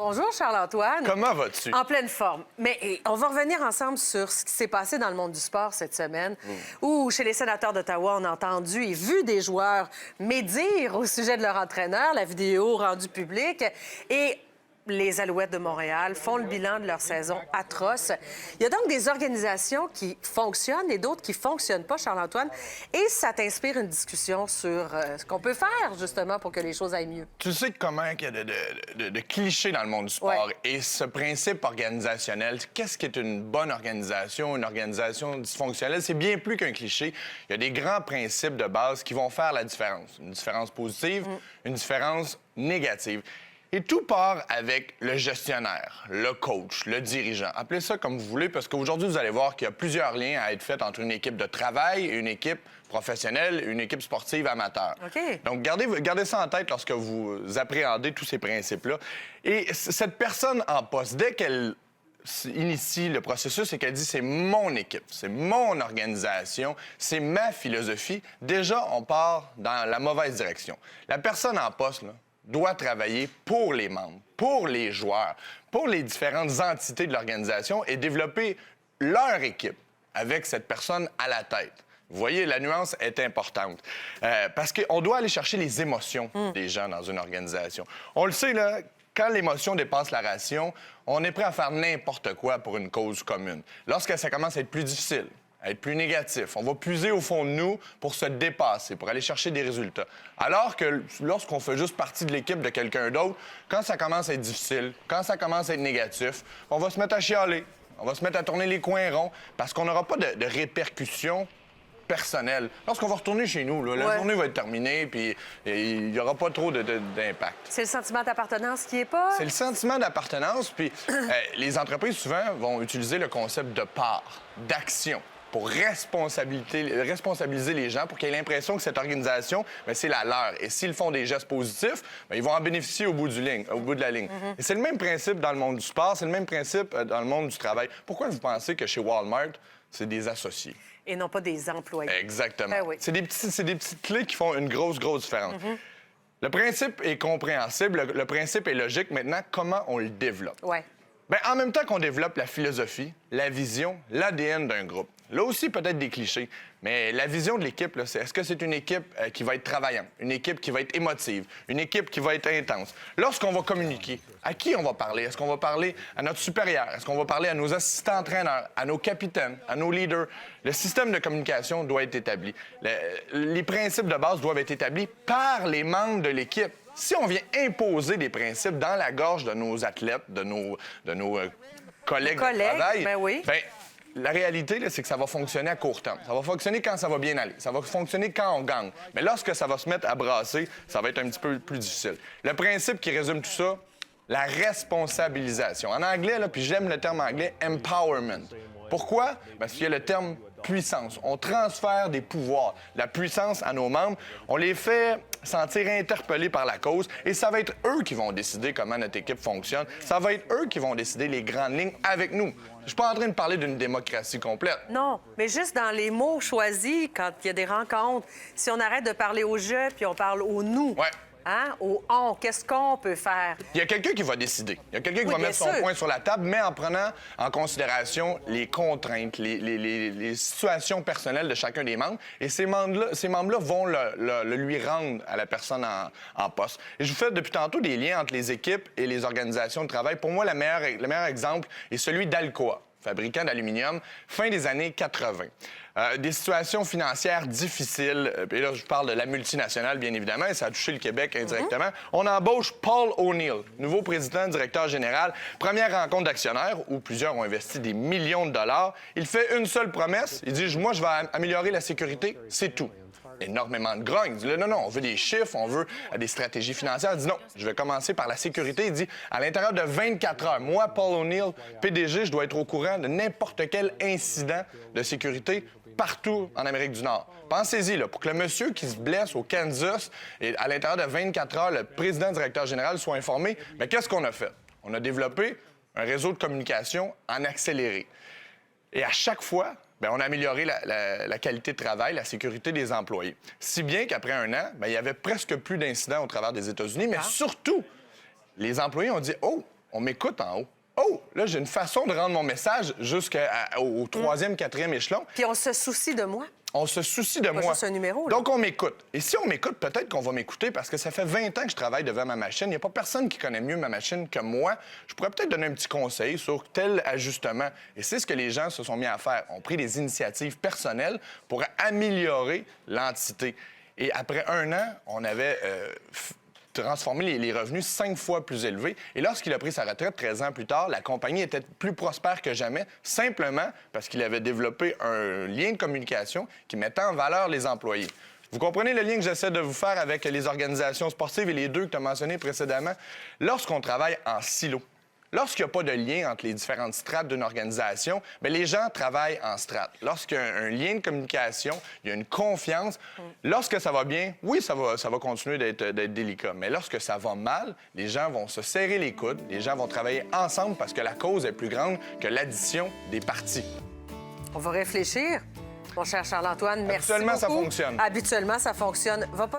Bonjour Charles-Antoine. Comment vas-tu? En pleine forme. Mais on va revenir ensemble sur ce qui s'est passé dans le monde du sport cette semaine, où chez les sénateurs d'Ottawa, on a entendu et vu des joueurs médire au sujet de leur entraîneur, la vidéo rendue publique, et les Alouettes de Montréal font le bilan de leur saison atroce. Il y a donc des organisations qui fonctionnent et d'autres qui ne fonctionnent pas, Charles-Antoine, et ça t'inspire une discussion sur ce qu'on peut faire, justement, pour que les choses aillent mieux. Tu sais comment il y a de clichés dans le monde du sport. Ouais. Et ce principe organisationnel, qu'est-ce qui est une bonne organisation, une organisation dysfonctionnelle? C'est bien plus qu'un cliché. Il y a des grands principes de base qui vont faire la différence. Une différence positive, une différence négative. Et tout part avec le gestionnaire, le coach, le dirigeant. Appelez ça comme vous voulez, parce qu'aujourd'hui, vous allez voir qu'il y a plusieurs liens à être faits entre une équipe de travail, une équipe professionnelle, une équipe sportive amateur. OK. Donc, gardez ça en tête lorsque vous appréhendez tous ces principes-là. Et cette personne en poste, dès qu'elle initie le processus et qu'elle dit c'est mon équipe, c'est mon organisation, c'est ma philosophie, déjà, on part dans la mauvaise direction. La personne en poste, là, doit travailler pour les membres, pour les joueurs, pour les différentes entités de l'organisation et développer leur équipe avec cette personne à la tête. Vous voyez, la nuance est importante. Parce qu'on doit aller chercher les émotions des gens dans une organisation. On le sait, là, quand l'émotion dépasse la ration, on est prêt à faire n'importe quoi pour une cause commune. Lorsque ça commence à être plus difficile, à être plus négatif. On va puiser au fond de nous pour se dépasser, pour aller chercher des résultats. Alors que lorsqu'on fait juste partie de l'équipe de quelqu'un d'autre, quand ça commence à être difficile, quand ça commence à être négatif, on va se mettre à chialer, on va se mettre à tourner les coins ronds parce qu'on n'aura pas de répercussions personnelles. Lorsqu'on va retourner chez nous, là, la journée va être terminée puis il n'y aura pas trop d'impact. C'est le sentiment d'appartenance qui est pas... C'est le sentiment d'appartenance, puis les entreprises, souvent, vont utiliser le concept de part, d'action, pour responsabiliser les gens, pour qu'ils aient l'impression que cette organisation, bien, c'est la leur. Et s'ils font des gestes positifs, bien, ils vont en bénéficier au bout de la ligne. Et c'est le même principe dans le monde du sport, c'est le même principe dans le monde du travail. Pourquoi vous pensez que chez Walmart, c'est des associés? Et non pas des employés. Exactement. Ben oui. C'est des petites clés qui font une grosse différence. Le principe est compréhensible, le principe est logique. Maintenant, comment on le développe? Ouais. Bien, en même temps qu'on développe la philosophie, la vision, l'ADN d'un groupe. Là aussi, peut-être des clichés, mais la vision de l'équipe, là, c'est est-ce que c'est une équipe qui va être travaillante, une équipe qui va être émotive, une équipe qui va être intense? Lorsqu'on va communiquer, à qui on va parler? Est-ce qu'on va parler à notre supérieur? Est-ce qu'on va parler à nos assistants-entraîneurs, à nos capitaines, à nos leaders? Le système de communication doit être établi. Les principes de base doivent être établis par les membres de l'équipe. Si on vient imposer des principes dans la gorge de nos athlètes, de nos collègues de travail, ben oui. bien, la réalité, là, c'est que ça va fonctionner à court terme. Ça va fonctionner quand ça va bien aller. Ça va fonctionner quand on gagne. Mais lorsque ça va se mettre à brasser, ça va être un petit peu plus difficile. Le principe qui résume tout ça, la responsabilisation. En anglais, là, puis j'aime le terme anglais, empowerment. Pourquoi? Parce qu'il y a le terme puissance. On transfère des pouvoirs, la puissance à nos membres. On les fait sentir interpellés par la cause et ça va être eux qui vont décider comment notre équipe fonctionne. Ça va être eux qui vont décider les grandes lignes avec nous. Je suis pas en train de parler d'une démocratie complète. Non, mais juste dans les mots choisis, quand il y a des rencontres, si on arrête de parler au « je » puis on parle au « nous », Ouais. hein, au « on », qu'est-ce qu'on peut faire? Il y a quelqu'un qui va décider. Il y a quelqu'un qui va bien mettre son sûr. point sur la table, mais en prenant en considération les contraintes, les situations personnelles de chacun des membres. Et ces membres-là vont le lui rendre à la personne en poste. Et je vous fais depuis tantôt des liens entre les équipes et les organisations de travail. Pour moi, le meilleur exemple est celui d'Alcoa, fabricant d'aluminium, fin des années 80. Des situations financières difficiles, et là, je parle de la multinationale, bien évidemment, et ça a touché le Québec indirectement. On embauche Paul O'Neill, nouveau président, directeur général. Première rencontre d'actionnaires, où plusieurs ont investi des millions de dollars. Il fait une seule promesse. Il dit, moi, je vais améliorer la sécurité, c'est tout. Énormément de grogne. Il dit, là, non, on veut des chiffres, on veut des stratégies financières. Il dit, non, je vais commencer par la sécurité. Il dit, à l'intérieur de 24 heures, moi, Paul O'Neill, PDG, je dois être au courant de n'importe quel incident de sécurité partout en Amérique du Nord. Pensez-y, là, pour que le monsieur qui se blesse au Kansas et à l'intérieur de 24 heures, le président directeur général soit informé, mais qu'est-ce qu'on a fait? On a développé un réseau de communication en accéléré. Et à chaque fois, bien, on a amélioré la qualité de travail, la sécurité des employés. Si bien qu'après un an, bien, il y avait presque plus d'incidents au travers des États-Unis, mais surtout, les employés ont dit « Oh, on m'écoute en haut. Oh, là, j'ai une façon de rendre mon message jusqu'au troisième, quatrième échelon. Puis on se soucie de moi. On se soucie de Pas moi. juste un numéro, là. Donc, on m'écoute. Et si on m'écoute, peut-être qu'on va m'écouter parce que ça fait 20 ans que je travaille devant ma machine. Il n'y a pas personne qui connaît mieux ma machine que moi. Je pourrais peut-être donner un petit conseil sur tel ajustement. Et c'est ce que les gens se sont mis à faire. On a pris des initiatives personnelles pour améliorer l'entité. Et après 1 an, on avait transformé les revenus 5 fois plus élevés. Et lorsqu'il a pris sa retraite 13 ans plus tard, la compagnie était plus prospère que jamais, simplement parce qu'il avait développé un lien de communication qui mettait en valeur les employés. Vous comprenez le lien que j'essaie de vous faire avec les organisations sportives et les deux que tu as mentionnés précédemment? Lorsqu'on travaille en silo, lorsqu'il n'y a pas de lien entre les différentes strates d'une organisation, bien, les gens travaillent en strates. Lorsqu'il y a un lien de communication, il y a une confiance. Lorsque ça va bien, oui, ça va continuer d'être délicat. Mais lorsque ça va mal, les gens vont se serrer les coudes, les gens vont travailler ensemble parce que la cause est plus grande que l'addition des parties. On va réfléchir. Mon cher Charles-Antoine, merci Habituellement, beaucoup. ça fonctionne. Habituellement, ça fonctionne. Va pas